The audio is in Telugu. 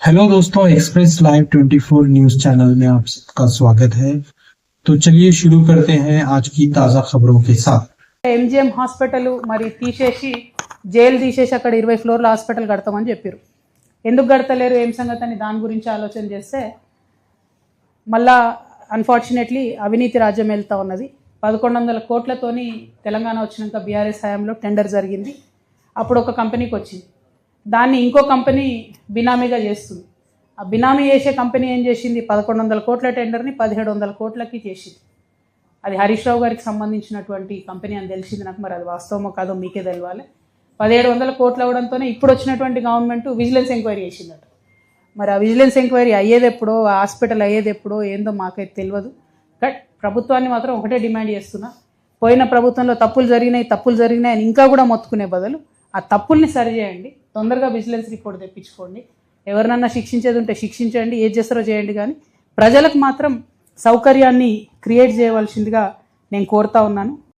हेलो दोस्तों, एक्सप्रेस लाइव 24 न्यूज चैनल में आप सबका स्वागत है। तो चलिए शुरू करते हैं आज की ताजा खबरों के साथ। ఎంజిఎం హాస్పిటల్ మరి తీసేసి జైలు తీసేసి అక్కడ 20 ఫ్లోర్ల హాస్పిటల్ కడతామని చెప్పారు. ఎందుకు కడతలేరు ఏం సంగతి అని దాని గురించి ఆలోచన చేస్తే మళ్ళా అన్ఫార్చునేట్లీ అవినీతి రాజ్యం వెళ్తూ ఉన్నది. 1100 కోట్లతోని తెలంగాణ వచ్చినాక బీఆర్ఎస్ హయాంలో టెండర్ జరిగింది. అప్పుడు ఒక కంపెనీకి వచ్చింది, దాన్ని ఇంకో కంపెనీ బినామీగా చేస్తుంది. ఆ బినామీ చేసే కంపెనీ ఏం చేసింది, 1100 కోట్ల టెండర్ని 1700 కోట్లకి చేసింది. అది హరీష్ రావు గారికి సంబంధించినటువంటి కంపెనీ అని తెలిసింది నాకు. మరి అది వాస్తవమో కాదో మీకే తెలవాలి. 1700 కోట్లు అవడంతోనే ఇప్పుడు వచ్చినటువంటి గవర్నమెంట్ విజిలెన్స్ ఎంక్వైరీ చేసిందట. మరి ఆ విజిలెన్స్ ఎంక్వైరీ అయ్యేది ఎప్పుడో, ఆ హాస్పిటల్ అయ్యేది ఎప్పుడో ఏందో మాకైతే తెలియదు. బట్ ప్రభుత్వాన్ని మాత్రం ఒకటే డిమాండ్ చేస్తున్నా, పోయిన ప్రభుత్వంలో తప్పులు జరిగినాయి అని ఇంకా కూడా మొత్తుకునే బదులు ఆ తప్పుల్ని సరిచేయండి, తొందరగా విజిలెన్స్ రిపోర్ట్ తెప్పించుకోండి, ఎవరినన్నా శిక్షించేది ఉంటే శిక్షించండి, ఏది చేస్తారో చేయండి, కానీ ప్రజలకు మాత్రం సౌకర్యాన్ని క్రియేట్ చేయవలసిందిగా నేను కోరుతా ఉన్నాను.